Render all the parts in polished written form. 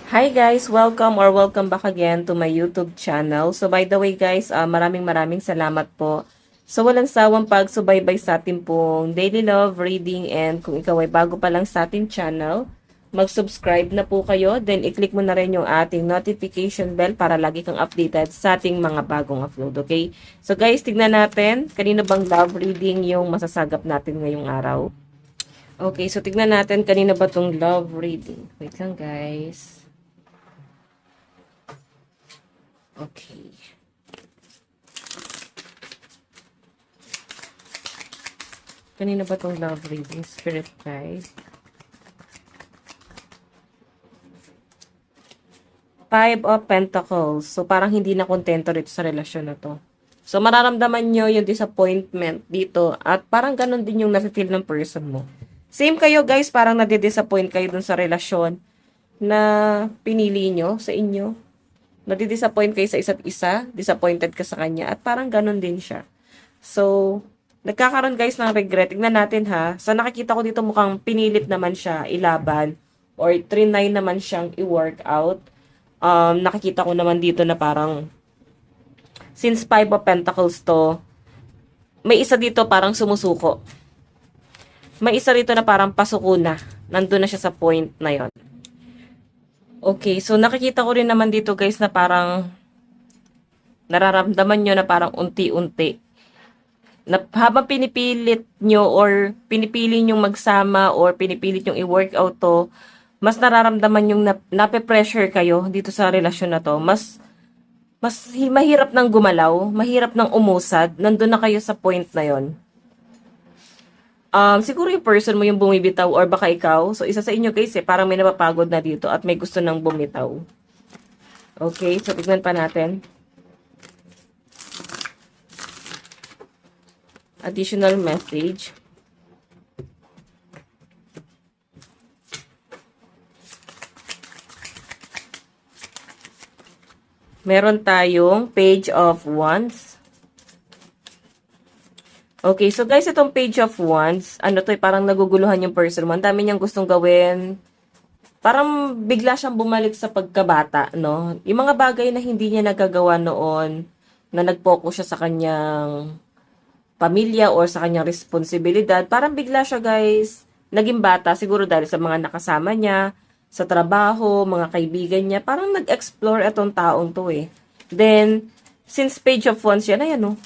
Hi guys! Welcome back again to my YouTube channel. So by the way guys, maraming salamat po. So walang sawang pagsubaybay sa ating pong daily love reading, and kung ikaw ay bago pa lang sa ating channel, mag-subscribe na po kayo. Then i-click mo na rin yung ating notification bell para lagi kang updated sa ating mga bagong upload. Okay? So guys, tignan natin kanino bang love reading yung masasagap natin ngayong araw. Okay, so tignan natin kanino ba tong love reading. Wait lang guys. Okay. Kanina ba tong love reading? Spirit guide. 5 of Pentacles. So, parang hindi na kontento rito sa relasyon na to. So, mararamdaman nyo yung disappointment dito. At parang ganun din yung nafe-feel ng person mo. Same kayo guys, parang nade-disappoint kayo dun sa relasyon na pinili nyo sa inyo. Nadi-disappoint kayo sa isa't isa, disappointed ka sa kanya, at parang ganun din siya. So, nagkakaroon guys ng regret. Tignan natin ha. So, nakikita ko dito mukhang pinilit naman siya ilaban, or trinay naman siyang i-work out. Nakikita ko naman dito na parang, since 5 of Pentacles to, may isa dito parang sumusuko. May isa rito na parang pasuko na. Nandun na siya sa point na yon. Okay, so nakikita ko rin naman dito guys na parang nararamdaman nyo na parang unti-unti. Na habang pinipilit nyo or pinipili nyo magsama or pinipilit nyo i-workout to, mas nararamdaman yung nape-pressure kayo dito sa relasyon na to. Mas mahirap nang gumalaw, mahirap nang umusad, nandun na kayo sa point na yon. Siguro yung person mo yung bumibitaw or baka ikaw. So, isa sa inyo guys parang may napapagod na dito at may gusto nang bumitaw. Okay, so tignan pa natin. Additional message. Meron tayong Page of Wands. Okay, so guys, itong Page of Wands, ano to, parang naguguluhan yung person mo. Ang dami niyang gustong gawin. Parang bigla siyang bumalik sa pagkabata, no? Yung mga bagay na hindi niya nagagawa noon, na nag-focus siya sa kanyang pamilya or sa kanyang responsibilidad, parang bigla siya guys, naging bata, siguro dahil sa mga nakasama niya, sa trabaho, mga kaibigan niya, parang nag-explore itong taong to eh. Then, since Page of Wands yan, ayan no?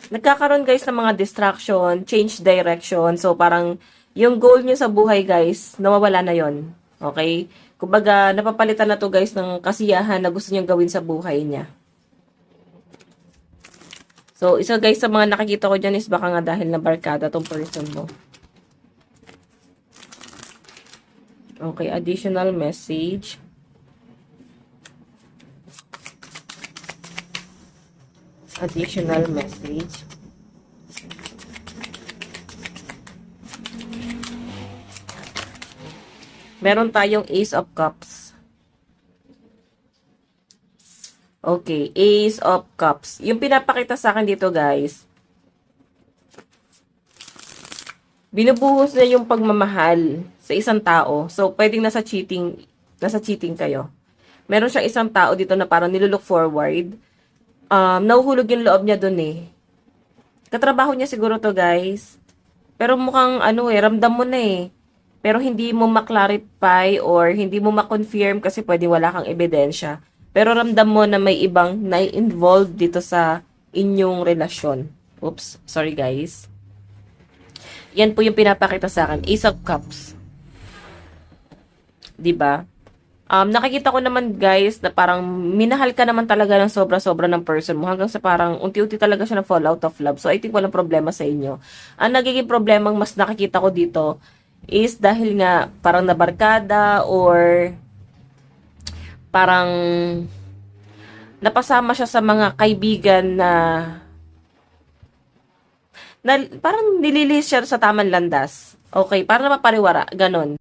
Nagkakaroon guys ng mga distraction, change direction. So, parang yung goal nyo sa buhay guys, nawawala na yon. Okay? Kumbaga, napapalitan na to guys ng kasiyahan na gusto nyo gawin sa buhay niya. So, isa guys sa mga nakikita ko dyan is baka nga dahil na barkada tong person mo. Okay, additional message. Additional message. Meron tayong Ace of Cups. Okay, Ace of Cups. Yung pinapakita sa akin dito, guys, binubuhos na yung pagmamahal sa isang tao. So, pwedeng nasa cheating kayo. Meron siyang isang tao dito na parang nilulook forward. Nahuhulog yung loob niya dun eh. Katrabaho niya siguro to guys. Pero mukhang ramdam mo na eh. Pero hindi mo maklarify or hindi mo makonfirm kasi pwede wala kang ebidensya. Pero ramdam mo na may ibang na-involved dito sa inyong relasyon. Oops, sorry guys. Yan po yung pinapakita sa akin. Ace of Cups. 'Di ba? Nakikita ko naman guys na parang minahal ka naman talaga ng sobra-sobra ng person mo hanggang sa parang unti-unti talaga siya na fall out of love. So I think walang problema sa inyo. Ang nagiging problema mas nakikita ko dito is dahil nga parang nabarkada or parang napasama siya sa mga kaibigan na parang nililis siya sa tamang landas. Okay, para na mapariwara, ganon.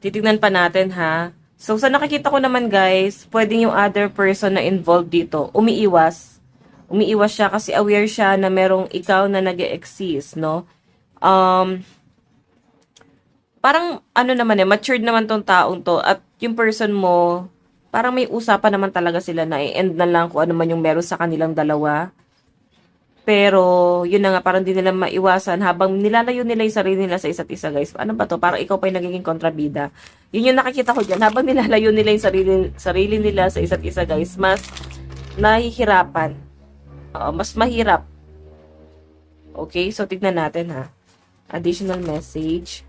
Titignan pa natin ha. So, sa nakikita ko naman guys, pwedeng yung other person na involved dito, umiiwas. Umiiwas siya kasi aware siya na merong ikaw na nag-e-exist, no? Um, parang ano naman matured naman tong taong to at yung person mo, parang may usapan naman talaga sila na i-end na lang kung ano man yung meron sa kanilang dalawa. Pero, yun na nga, parang di nila maiwasan habang nilalayo nila yung sarili nila sa isa't isa, guys. Ano ba to? Parang ikaw pa yung nagiging kontrabida. Yun yung nakikita ko dyan. Habang nilalayo nila yung sarili nila sa isa't isa, guys, mas nahihirapan. Mas mahirap. Okay? So, tignan natin, ha. Additional message.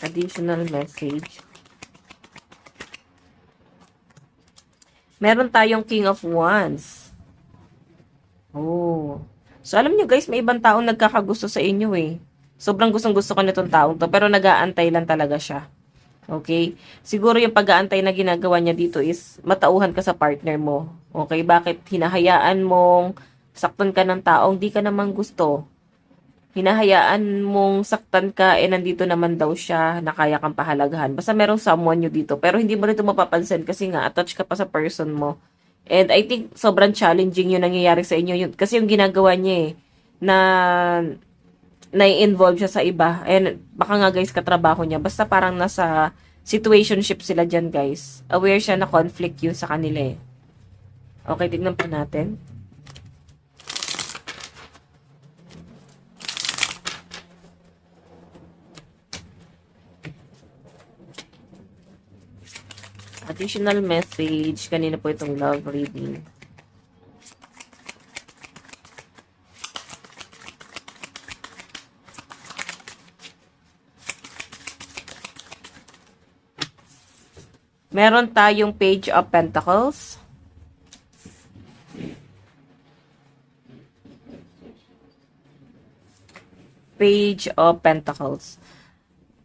Additional message. Meron tayong King of Wands. Oh. So, alam nyo guys, may ibang taong nagkakagusto sa inyo eh. Sobrang gustong-gusto ko nitong taong to, pero nag-aantay lang talaga siya. Okay? Siguro yung pag-aantay na ginagawa niya dito is matauhan ka sa partner mo. Okay? Bakit hinahayaan mong saktan ka ng taong di ka naman gusto? Hinahayaan mong saktan ka, nandito naman daw siya na kaya kang pahalagahan. Basta merong someone nyo dito. Pero hindi mo rin ito mapapansin kasi nga, attached ka pa sa person mo. And I think sobrang challenging yung nangyayari sa inyo. Yun, kasi yung ginagawa niya na nai-involve siya sa iba. And baka nga guys, katrabaho niya. Basta parang nasa situationship sila dyan guys. Aware siya na conflict yun sa kanila eh. Okay, tignan pa natin. Additional message. Kanina po itong love reading. Meron tayong Page of Pentacles. Page of Pentacles.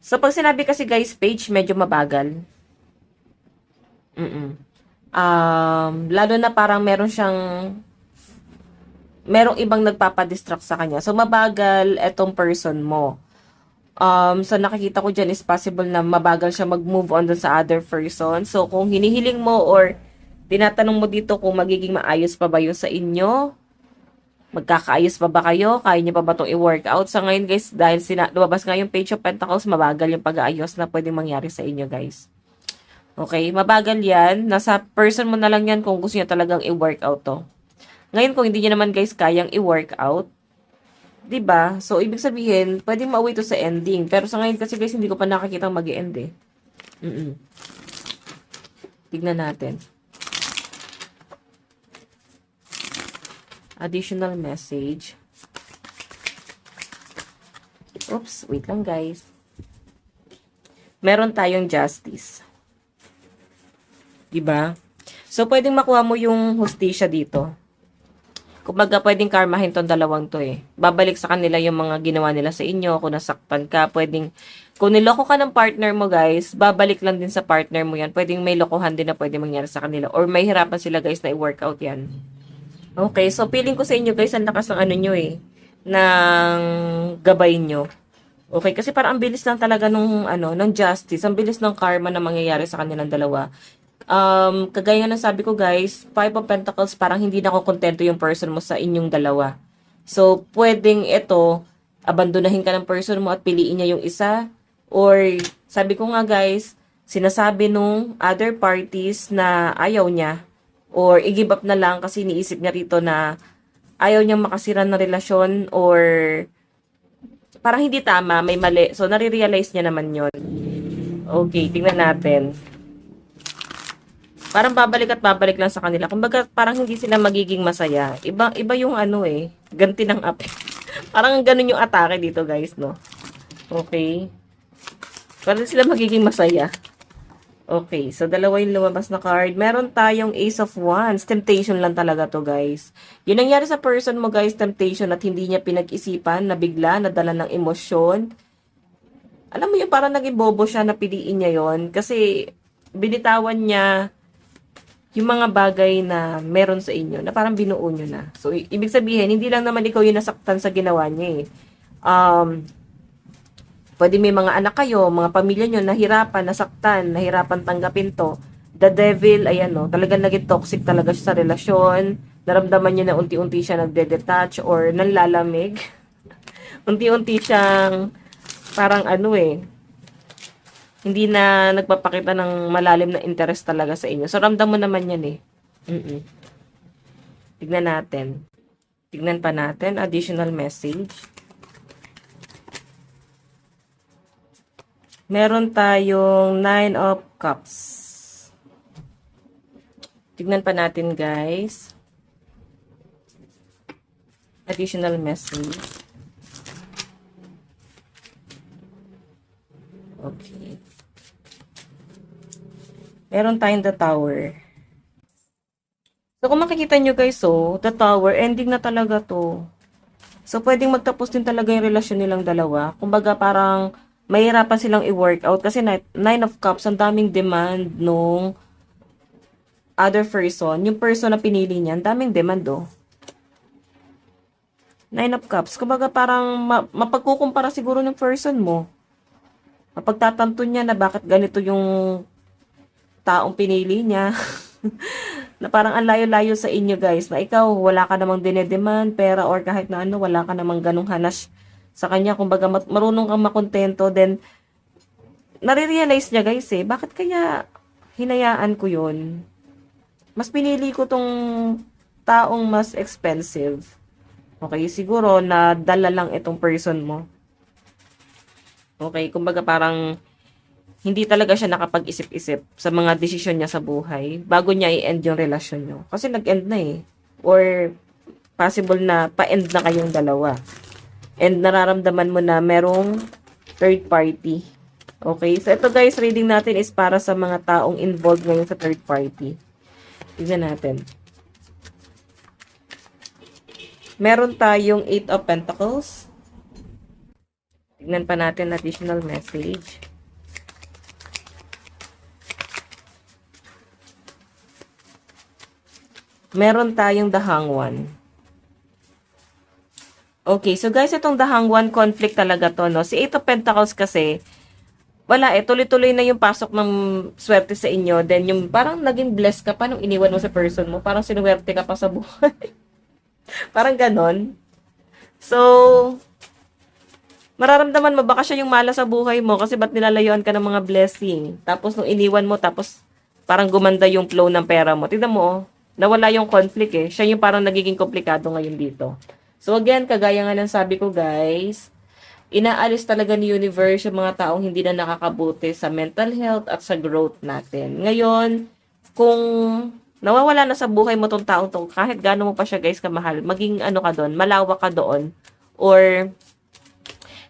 So, pag sinabi kasi guys, page, medyo mabagal. Lalo na parang merong ibang nagpapadistract sa kanya. So, mabagal etong person mo. So, nakikita ko dyan is possible na mabagal siya mag-move on dun sa other person. So, kung hinihiling mo or tinatanong mo dito kung magiging maayos pa ba yun sa inyo, magkakaayos pa ba kayo, kaya niyo pa ba itong i-workout? So, ngayon guys, dahil lumabas nga yung Page of Pentacles, mabagal yung pag-aayos na pwedeng mangyari sa inyo guys. Okay, mabagal yan. Nasa person mo na lang yan kung gusto niya talagang i-workout to. Ngayon, kung hindi niya naman guys kayang i-workout, diba? So, ibig sabihin, pwedeng mauwi to sa ending. Pero sa ngayon kasi guys, hindi ko pa nakakita mag-e-end eh. Tignan natin. Additional message. Oops, wait lang guys. Meron tayong justice. Diba? So, pwedeng makuha mo yung hustisya dito. Kumbaga, pwedeng karmahin tong dalawang to eh. Babalik sa kanila yung mga ginawa nila sa inyo. Kung nasaktan ka, pwedeng, kung niloko ka ng partner mo guys, babalik lang din sa partner mo yan. Pwedeng may lokohan din na pwede mangyari sa kanila. Or may hirapan sila guys na i-workout yan. Okay, so feeling ko sa inyo guys, ang lakas ng ano nyo eh. Ng gabay nyo. Okay, kasi parang ang bilis lang talaga nung justice. Ang bilis ng karma na mangyayari sa kanilang dalawa. Kagaya nga ng sabi ko guys, Five of Pentacles, parang hindi na kontento yung person mo sa inyong dalawa. So, pwedeng ito, abandonahin ka ng person mo at piliin niya yung isa. Or, sabi ko nga guys, sinasabi nung other parties na ayaw niya. Or, i-give up na lang kasi iniisip niya rito na ayaw niyang makasira ng relasyon or parang hindi tama, may mali. So, nare-realize niya naman yon. Okay, tingnan natin. Parang babalik at babalik lang sa kanila. Kumbaga, parang hindi sila magiging masaya. Iba yung ganti ng ape. Parang ganun yung atake dito, guys, no? Okay. Parang sila magiging masaya. Okay, so dalawa yung lumabas na card. Meron tayong Ace of Wands. Temptation lang talaga to, guys. Yun nangyari sa person mo, guys, temptation at hindi niya pinag-isipan na bigla, nadala ng emosyon. Alam mo yung parang naging bobo siya na piliin niya yon kasi binitawan niya yung mga bagay na meron sa inyo, na parang binuo nyo na. So, ibig sabihin, hindi lang naman ikaw yung nasaktan sa ginawa niya eh. Pwede may mga anak kayo, mga pamilya nyo, nahirapan, nasaktan, nahirapan tanggapin to. The devil, ayan no, talagang naging toxic talaga siya sa relasyon. Naramdaman niya na unti-unti siya nagde-detach or nanlalamig. Unti-unti siyang parang ano hindi na nagpapakita ng malalim na interest talaga sa inyo. So, ramdam mo naman yan Mm-mm. Tignan natin. Tignan pa natin. Additional message. Meron tayong 9 of Cups. Tignan pa natin, guys. Additional message. Okay. Meron tayong the Tower. So, kung makikita nyo guys, the Tower, ending na talaga to. So, pwedeng magtapos din talaga yung relasyon nilang dalawa. Kumbaga, parang mahirapan silang i-workout kasi 9 of Cups, ang daming demand nung other person. Yung person na pinili niya, ang daming demand, 9 of Cups. Kumbaga, parang mapagkukumpara siguro ng person mo. Mapagtatanto niya na bakit ganito yung taong pinili niya. Na parang ang layo-layo sa inyo guys, na ikaw wala ka namang dinedemand, pera or kahit na ano, wala ka namang ganong hanas sa kanya. Kumbaga marunong kang makontento, then nare-realize niya guys bakit kaya hinayaan ko yun? Mas pinili ko tong taong mas expensive. Okay, siguro na dala lang itong person mo. Okay, kumbaga parang hindi talaga siya nakapag-isip-isip sa mga desisyon niya sa buhay bago niya i-end yung relasyon niyo. Kasi nag-end na Or possible na pa-end na kayong dalawa. And nararamdaman mo na merong third party. Okay? So, ito guys, reading natin is para sa mga taong involved ngayon sa third party. Tignan natin. Meron tayong 8 of Pentacles. Tignan pa natin additional message. Meron tayong the Hanged. Okay, so guys, itong the Hanged conflict talaga to, no? Si 8 of Pentacles kasi, wala tuloy-tuloy na yung pasok ng swerte sa inyo. Then, yung parang naging blessed ka pa nung iniwan mo sa person mo. Parang sinuwerte ka pa sa buhay. Parang ganon. So, mararamdaman mo, baka siya yung mala sa buhay mo kasi ba't nilalayuan ka ng mga blessing. Tapos, nung iniwan mo, tapos parang gumanda yung flow ng pera mo. Tignan mo, nawala yung conflict Siya yung parang nagiging komplikado ngayon dito. So again, kagaya nga ng sabi ko guys, inaalis talaga ni universe yung mga taong hindi na nakakabuti sa mental health at sa growth natin. Ngayon, kung nawawala na sa buhay mo tong taong to, kahit gaano mo pa siya guys kamahal, maging ano ka doon, malawak ka doon, or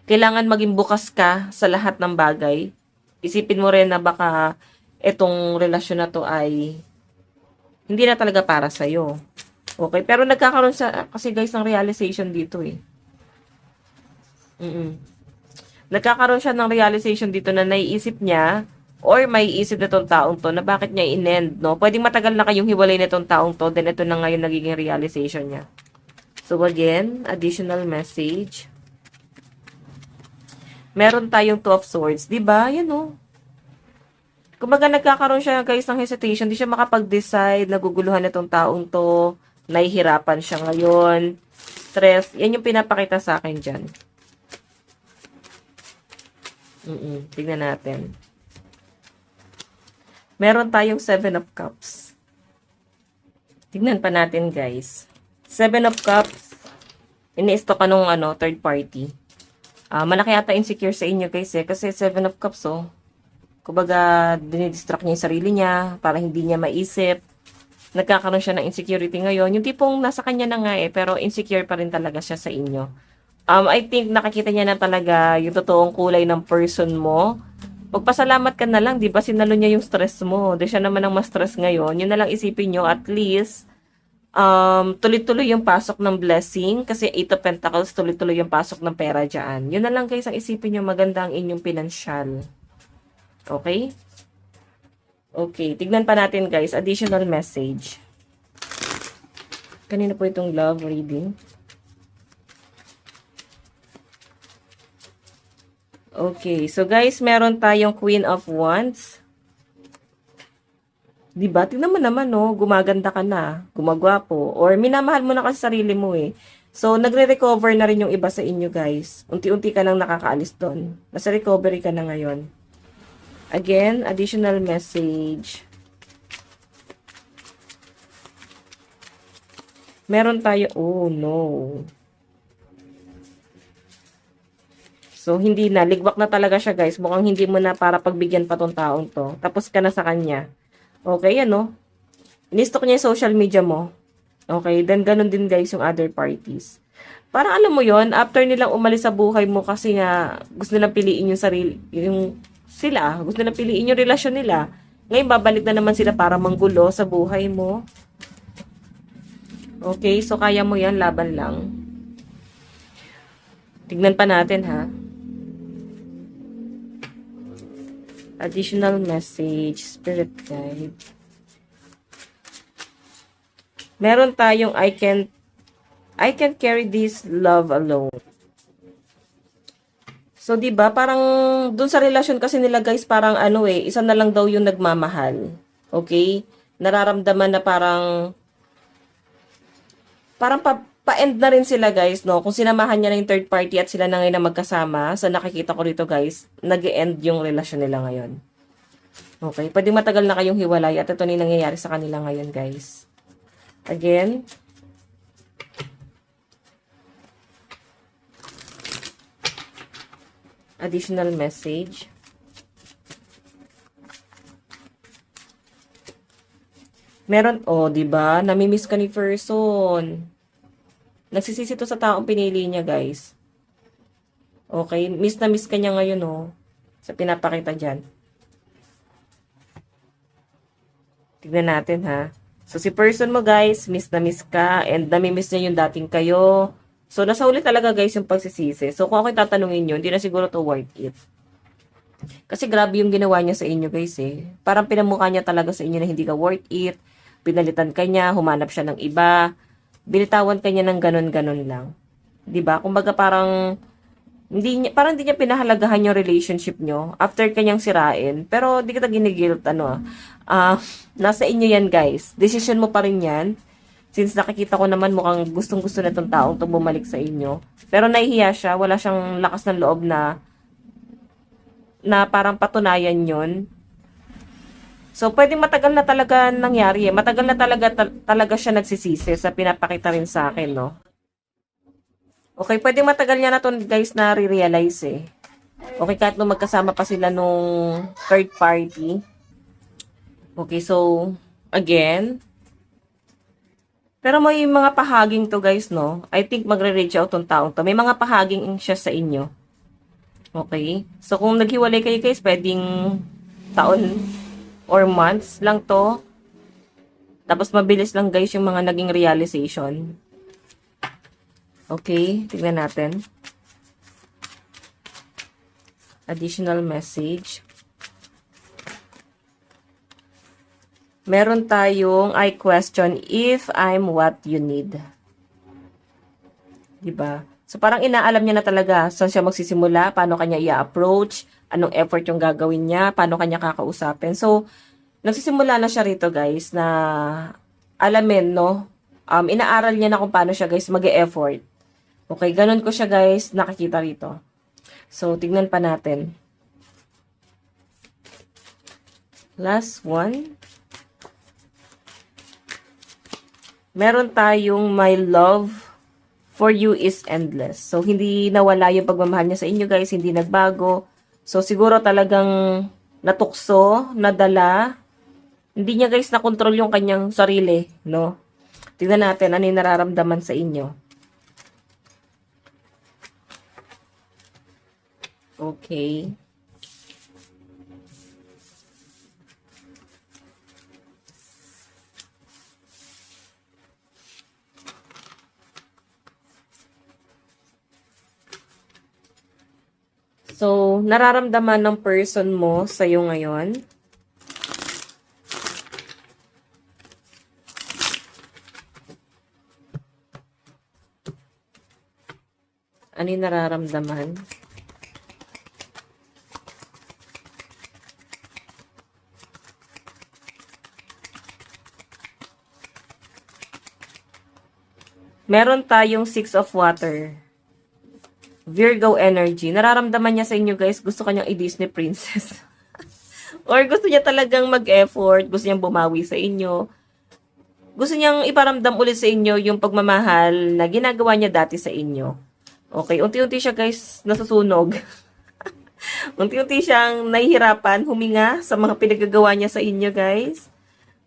kailangan maging bukas ka sa lahat ng bagay. Isipin mo rin na baka itong relasyon na to ay hindi na talaga para sa'yo. Okay? Pero nagkakaroon siya, kasi guys, ng realization dito Nagkakaroon siya ng realization dito na naiisip niya, or may isip na tong taong to, na bakit niya in-end, no? Pwedeng matagal na kayong hiwalay na tong taong to, then ito na ngayon nagiging realization niya. So again, additional message. Meron tayong 2 of Swords. Diba? Yan Kumbaga nagkakaroon siya guys ng hesitation, hindi siya makapag-decide, naguguluhan itong taong to, nahihirapan siya ngayon, stress, yan yung pinapakita sa akin dyan. Tignan natin. Meron tayong 7 of Cups. Tignan pa natin guys. 7 of Cups, ini-stock ka nung third party. Malaki ata insecure sa inyo guys kasi 7 of Cups kumbaga, dinidistract niya yung sarili niya para hindi niya maisip. Nagkakaroon siya ng insecurity ngayon. Yung tipong nasa kanya na nga pero insecure pa rin talaga siya sa inyo. I think nakikita niya na talaga yung totoong kulay ng person mo. Magpasalamat ka na lang, di ba? Sinalo niya yung stress mo. Di siya naman ang ma-stress ngayon. Yun na lang isipin nyo, at least, tuloy-tuloy yung pasok ng blessing. Kasi 8 of Pentacles, tuloy-tuloy yung pasok ng pera dyan. Yun na lang guys, ang isipin nyo, maganda ang inyong pinansyal. Okay? Okay, tignan pa natin guys, additional message. Kanina po itong love reading. Okay, so guys, meron tayong Queen of Wands. 'Di ba? Tingnan mo naman, no, gumaganda ka na, gumagwapo, or minamahal mo na kasi sarili mo eh. So, nagre-recover na rin yung iba sa inyo, guys. Unti-unti ka nang nakakaalis doon. Nasa recovery ka na ngayon. Again, additional message. Meron tayo, oh no. So, hindi na. Ligwak na talaga siya, guys. Mukhang hindi mo na para pagbigyan pa tong taong to. Tapos ka na sa kanya. Okay, ano? In-stock niya yung social media mo. Okay, then ganun din, guys, yung other parties. Parang alam mo yon, after nilang umalis sa buhay mo kasi nga gusto nilang piliin yung sarili, yung sila, gusto nilang piliin yung relasyon nila. Ngayon, babalik na naman sila para manggulo sa buhay mo. Okay, so kaya mo yan, laban lang. Tignan pa natin, ha? Additional message, spirit guide. Meron tayong I can carry this love alone. So, 'di ba? Parang dun sa relasyon kasi nila, guys, parang ano eh, isa na lang daw yung nagmamahal. Okay? Nararamdaman na parang pa-end na rin sila, guys, no? Kung sinamahan niya na yung third party at sila na ngayon na magkasama, sa nakikita ko rito, guys, nag-e-end yung relasyon nila ngayon. Okay? Pwede matagal na kayong hiwalay at ito na yung nangyayari sa kanila ngayon, guys. Again, additional message. Meron, oh, 'di ba? Nami-miss ka ni person. Nagsisisi to sa taong pinili niya, guys. Okay, miss na miss ka niya ngayon, oh. Sa pinapakita diyan. Tignan natin, ha. So, si person mo, guys, miss na miss ka, and nami-miss niya yung dating kayo. So, nasa huli talaga, guys, yung pagsisisi. So, kung ako'y tatanungin nyo, hindi na siguro to worth it. Kasi grabe yung ginawa niya sa inyo, guys, eh. Parang pinamukha niya talaga sa inyo na hindi ka worth it. Pinalitan ka niya, humanap siya ng iba. Binitawan ka niya ng ganun-ganun lang. 'Di ba? Kumbaga parang parang hindi niya pinahalagahan yung relationship nyo after kanyang sirain. Pero di kita ginigilt, nasa inyo yan, guys. Decision mo pa rin yan. Since nakikita ko naman mukhang gustong-gusto na itong taong itong bumalik sa inyo. Pero nahihiya siya, wala siyang lakas ng loob na parang patunayan yon. So, pwedeng matagal na talaga nangyari eh. Matagal na talaga siya nagsisisi sa pinapakita rin sa akin, no? Okay, pwedeng matagal niya na to, guys, na re-realize eh. Okay, kahit nung magkasama pa sila nung third party. Okay, so, again. Pero may mga pahaging to, guys, no? I think magre-reach out tong taong to. May mga pahaging siya sa inyo. Okay? So, kung naghiwalay kayo, guys, pwedeng taon or months lang to. Tapos, mabilis lang, guys, yung mga naging realization. Okay, tignan natin. Additional message. Meron tayong I question if I'm what you need. Diba? So, parang inaalam niya na talaga saan siya magsisimula, paano kanya i-approach, anong effort yung gagawin niya, paano kanya kakausapin. So, nagsisimula na siya rito, guys, na alamin, no? Inaaral niya na kung paano siya, guys, mag-e-effort. Okay, ganun ko siya, guys, nakikita rito. So, tignan pa natin. Last one. Meron tayong my love for you is endless. So, hindi nawala yung pagmamahal niya sa inyo, guys. Hindi nagbago. So, siguro talagang natukso, nadala. Hindi niya, guys, nakontrol yung kanyang sarili, no? Tignan natin ano yung nararamdaman sa inyo. Okay. So, nararamdaman ng person mo sa'yo ngayon. Ano yung nararamdaman? Meron tayong Six of Water. Virgo energy. Nararamdaman niya sa inyo guys, gusto kanyang i-Disney princess. Or gusto niya talagang mag-effort, gusto niyang bumawi sa inyo. Gusto niyang iparamdam ulit sa inyo yung pagmamahal na ginagawa niya dati sa inyo. Okay, unti-unti siya guys nasusunog. Unti-unti siyang nahihirapan huminga sa mga pinagagawa niya sa inyo guys.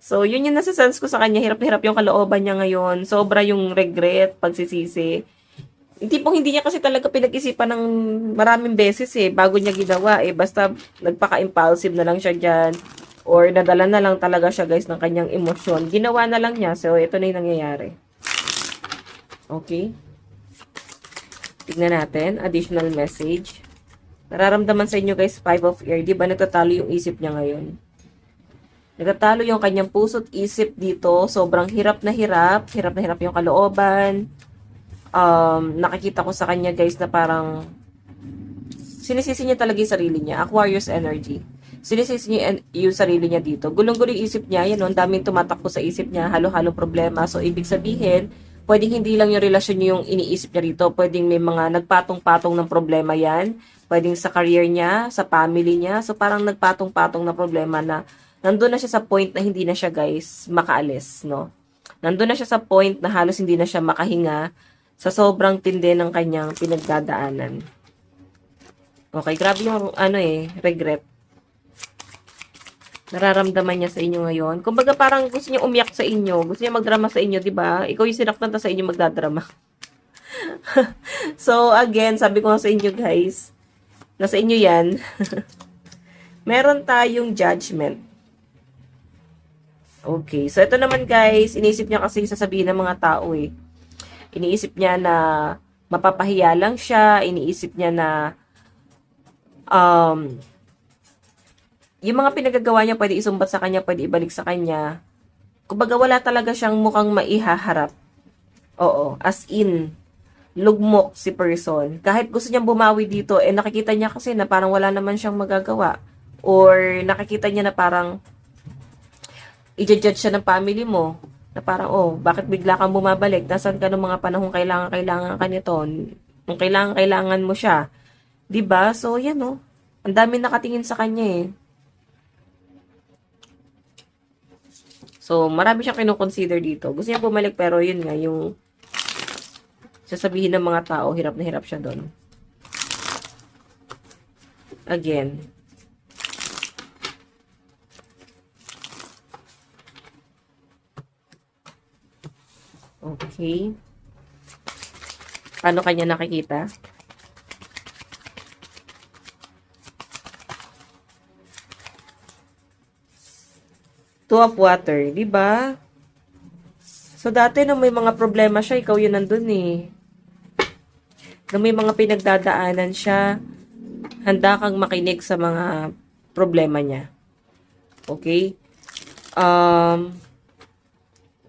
So, yun yung nasa-sense ko sa kanya. Hirap na hirap yung kalooban niya ngayon. Sobra yung regret, pagsisisi. Hindi pong hindi niya kasi talaga pinag-isipan ng maraming beses bago niya ginawa basta nagpaka-impulsive na lang siya dyan or nadala na lang talaga siya guys ng kanyang emosyon. Ginawa na lang niya. So, ito na yung nangyayari. Okay. Tignan natin. Additional message. Nararamdaman sa inyo guys, 5 of air. Diba nagtatalo yung isip niya ngayon? Nagtatalo yung kanyang puso't isip dito. Sobrang hirap na hirap. Hirap na hirap yung kalooban. Nakikita ko sa kanya guys na parang sinisisi niya talaga yung sarili niya. Aquarius energy. Sinisisi niya yung sarili niya dito. Gulong-gulo yung isip niya. Yan, ang daming tumatakbo sa isip niya. Halo-halong problema. So, ibig sabihin, pwedeng hindi lang yung relasyon niya yung iniisip niya rito. Pwedeng may mga nagpatong-patong ng problema yan. Pwedeng sa career niya, sa family niya. So, parang nagpatong-patong na problema na nandun na siya sa point na hindi na siya guys makaalis, no? Nandun na siya sa point na halos hindi na siya makahinga sa sobrang tindi ng kanyang pinagdadaanan. Okay, grabe yung regret. Nararamdaman niya sa inyo ngayon. Kumbaga parang gusto niya umiyak sa inyo, gusto niya magdrama sa inyo, 'di ba? Ikaw yung sinaktan ta sa inyo magdadrama. So, again, sabi ko nga sa inyo guys, nasa inyo 'yan. Meron tayong judgment. Okay. So, ito naman guys, iniisip niya kasi sasabihin ng mga tao Iniisip niya na mapapahiya lang siya. Iniisip niya na yung mga pinagagawa niya pwede isumbat sa kanya, pwede ibalik sa kanya. Kumbaga wala talaga siyang mukhang maihaharap. Oo. As in, lugmok si person. Kahit gusto niyang bumawi dito, nakikita niya kasi na parang wala naman siyang magagawa. Or nakikita niya na parang i-judge siya ng family mo na parang, bakit bigla kang bumabalik? Nasaan ka ng mga panahong kailangan ka nito? Kung kailangan mo siya. 'Di ba? So, yan ang dami nakatingin sa kanya So, marami siyang kino-consider dito. Gusto niya bumalik pero yun nga, yung sasabihin ng mga tao, hirap na hirap siya doon. Again. Okay. Paano kanya nakikita? Two of water, di ba? So, dati nung may mga problema siya, ikaw yun nandun Nung may mga pinagdadaanan siya, handa kang makinig sa mga problema niya. Okay?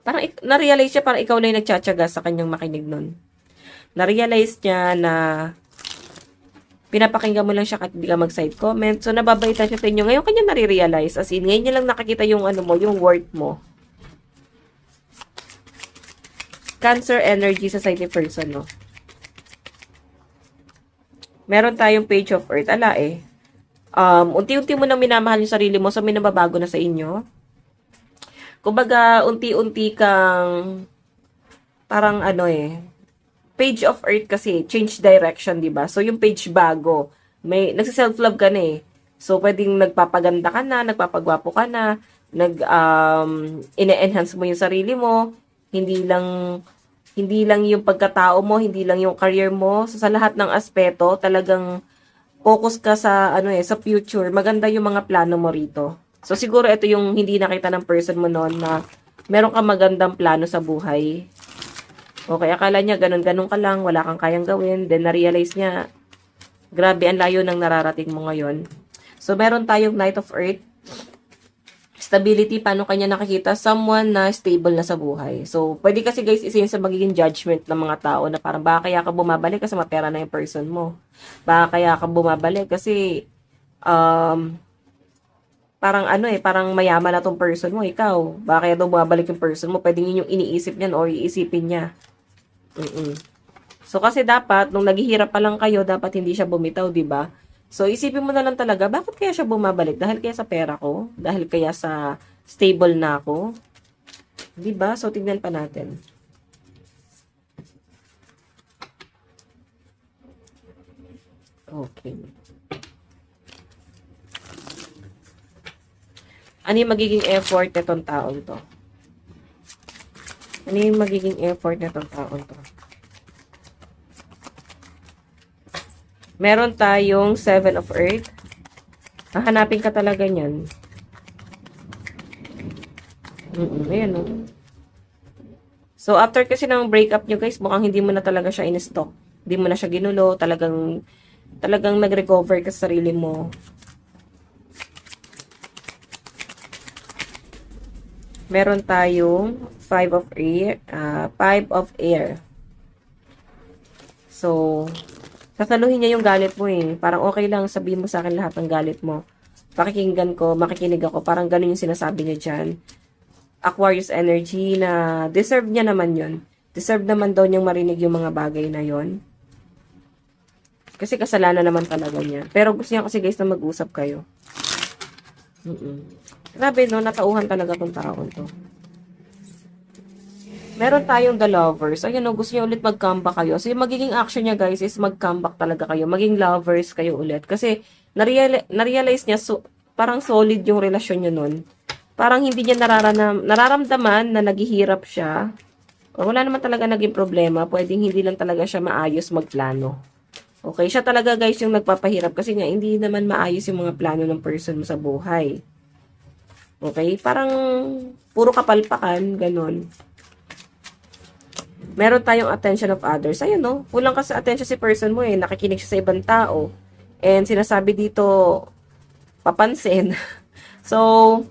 Parang na-realize siya, parang ikaw na yung nagtsatsaga sa kanyang makinig nun. Na-realize niya na pinapakinggan mo lang siya kahit hindi ka mag-side comment. So, nababaitan siya sa inyo. Ngayon kanya nare-realize. As in, ngayon niya lang nakakita yung yung worth mo. Cancer energy sa side person, no? Meron tayong page of earth. Ala unti-unti mo nang minamahal yung sarili mo, so may nababago na sa inyo. Kumbaga, unti-unti kang parang page of earth kasi, change direction, di ba? So, yung page bago, may nagsa-self-love ka na So, pwedeng nagpapaganda ka na, nagpapagwapo ka na, ine-enhance mo yung sarili mo, hindi lang yung pagkatao mo, hindi lang yung career mo. So, sa lahat ng aspeto, talagang focus ka sa sa future. Maganda yung mga plano mo rito. So, siguro ito yung hindi nakita ng person mo noon na meron kang magandang plano sa buhay. Okay, akala niya ganun-ganun ka lang, wala kang kayang gawin. Then, na-realize niya, grabe, ang layo ng nararating mo ngayon. So, meron tayong Knight of Earth. Stability, paano kanya nakikita? Someone na stable na sa buhay. So, pwede kasi guys, isa yun sa magiging judgment ng mga tao na parang baka kaya ka bumabalik kasi mapera na yung person mo. Baka kaya ka bumabalik kasi, parang parang mayaman na tong person mo, ikaw. Baka kaya daw bumabalik yung person mo, pwedeng yun yung iniisip niyan o iisipin niya. Mm. So, kasi dapat, nung naghihirap pa lang kayo, dapat hindi siya bumitaw, di ba? So, isipin mo na lang talaga, bakit kaya siya bumabalik? Dahil kaya sa pera ko? Dahil kaya sa stable na ako? Di ba? So, tignan pa natin. Okay. Ano yung magiging effort nitong taon to? Ano yung magiging effort nitong taon to? Meron tayong 7 of Earth. Hahanapin ka talaga niyan. Ayan, no? So, after kasi ng breakup nyo, guys, mukhang hindi mo na talaga siya in-stock. Hindi mo na siya ginulo. Talagang nag-recover ka sa sarili mo. Meron tayong 5 of air. 5 of air. So, sasaluhin niya yung galit mo eh. Parang okay lang, sabihin mo sa akin lahat ng galit mo. Pakikinggan ko, makikinig ako. Parang ganun yung sinasabi niya dyan. Aquarius energy na deserve niya naman yon. Deserve naman daw niyang marinig yung mga bagay na yon. Kasi kasalanan naman talaga niya. Pero gusto niya kasi guys na mag-usap kayo. Grabe no, natauhan talaga tong taon to. Meron tayong the lovers. Ayun no, gusto niya ulit mag-comeback kayo. So yung magiging action niya guys is mag-comeback talaga kayo. Maging lovers kayo ulit. Kasi na-realize niya parang solid yung relasyon niyo nun. Parang hindi niya nararamdaman na naghihirap siya. O, wala naman talaga naging problema. Pwedeng hindi lang talaga siya maayos magplano. Okay, siya talaga guys yung nagpapahirap kasi nga hindi naman maayos yung mga plano ng person mo sa buhay. Okay, parang puro kapalpakan, ganun. Meron tayong attention of others. Ayun no, kulang ka sa attention si person mo eh. Nakikinig siya sa ibang tao. And sinasabi dito, papansin. So,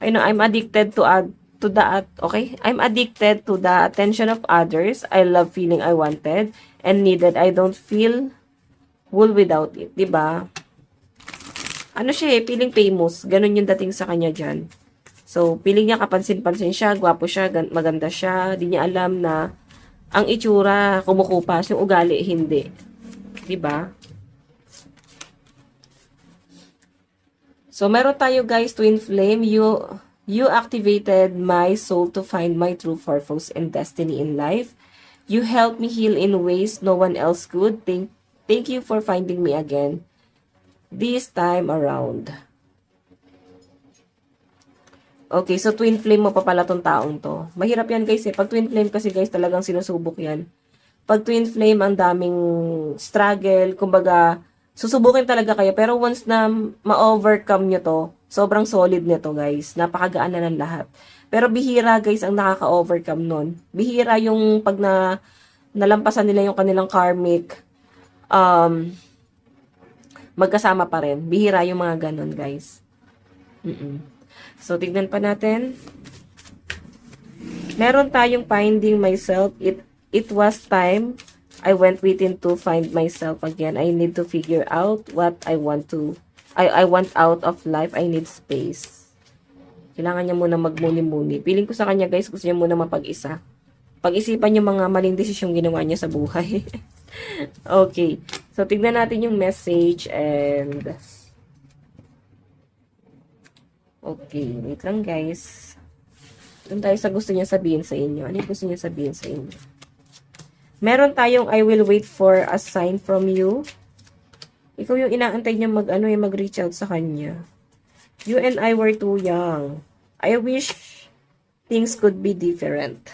I know, I'm addicted to I'm addicted to the attention of others. I love feeling I wanted and needed. I don't feel whole without it. Diba? Ano siya eh, feeling famous. Ganun yung dating sa kanya dyan. So, feeling niya kapansin-pansin siya, gwapo siya, maganda siya. Di niya alam na ang itsura, kumukupas, yung ugali, hindi. Diba? So, meron tayo guys, twin flame. You activated my soul to find my true purpose and destiny in life. You helped me heal in ways no one else could. Thank you for finding me again this time around. Okay, so twin flame mo pa pala tong taong to. Mahirap yan guys eh. Pag twin flame kasi guys, talagang sinusubok yan. Pag twin flame, ang daming struggle. Kumbaga, susubukin talaga kayo. Pero once na ma-overcome nyo to, sobrang solid nito guys. Napakagaan na ng lahat. Pero bihira guys ang nakaka-overcome nun. Bihira yung pag nalampasan nila yung kanilang karmic, magkasama pa rin. Bihira yung mga ganun guys. So, tignan pa natin. Meron tayong finding myself. It was time I went within to find myself again. I need to figure out what I want to. I want out of life. I need space. Kailangan niya muna magmuni-muni. Feeling ko sa kanya guys, gusto niya muna mapag-isa. Pag-isipan yung mga maling desisyong ginawa niya sa buhay. Okay. So, tignan natin yung message and... Okay. Wait lang guys. Doon tayo sa gusto niya sabihin sa inyo. Ano yung gusto niya sabihin sa inyo? Meron tayong I will wait for a sign from you. Ikaw yung inaantay niya mag-reach out sa kanya. You and I were too young. I wish things could be different.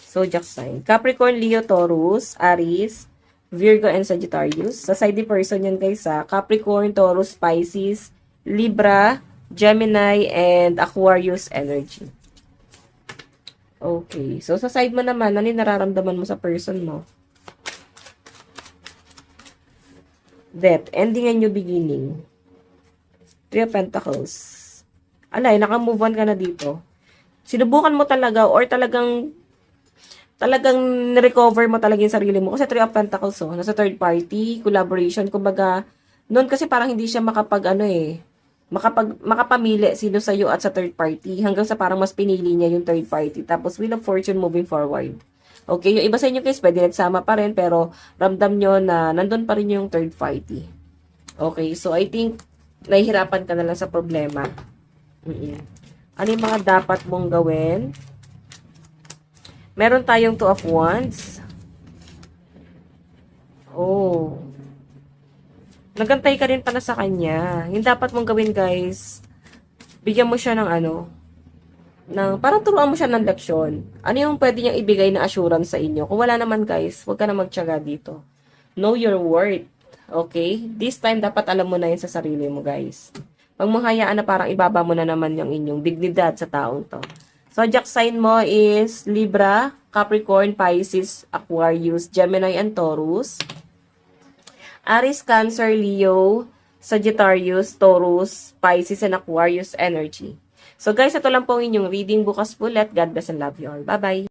Zodiac sign. Capricorn, Leo, Taurus, Aries, Virgo, and Sagittarius. Sa side person yan guys ha. Capricorn, Taurus, Pisces, Libra, Gemini, and Aquarius energy. Okay. So, sa side mo naman, ano yung nararamdaman mo sa person mo? Death. Ending a new beginning. Three of Pentacles. Alay, naka-move on ka na dito. Sinubukan mo talaga or talagang recover mo talaga yung sarili mo. Kasi Three of Pentacles, nasa third party, collaboration. Kumbaga, noon kasi parang hindi siya makapamili sino sa'yo at sa third party hanggang sa parang mas pinili niya yung third party. Tapos Wheel of Fortune moving forward. Okay, yung iba sa inyo guys, pwede nagsama pa rin pero ramdam nyo na nandun pa rin yung third party. Okay, so I think nahihirapan ka na lang sa problema. Ano yung mga dapat mong gawin? Meron tayong Two of Wands. Oh. Nagantay ka rin pala sa kanya. Yung dapat mong gawin, guys, bigyan mo siya ng parang turuan mo siya ng leksyon. Ano yung pwede niyang ibigay na assurance sa inyo? Kung wala naman, guys, huwag ka na magtiyaga dito. Know your worth. Okay? This time, dapat alam mo na yun sa sarili mo, guys. Pag mo hayaan na parang ibaba mo na naman yung inyong dignidad sa taong to. Zodiac sign mo is Libra, Capricorn, Pisces, Aquarius, Gemini, and Taurus. Aries, Cancer, Leo, Sagittarius, Taurus, Pisces, and Aquarius energy. So guys, ito lang po ang inyong reading. Bukas po ulit. God bless and love you all. Bye-bye!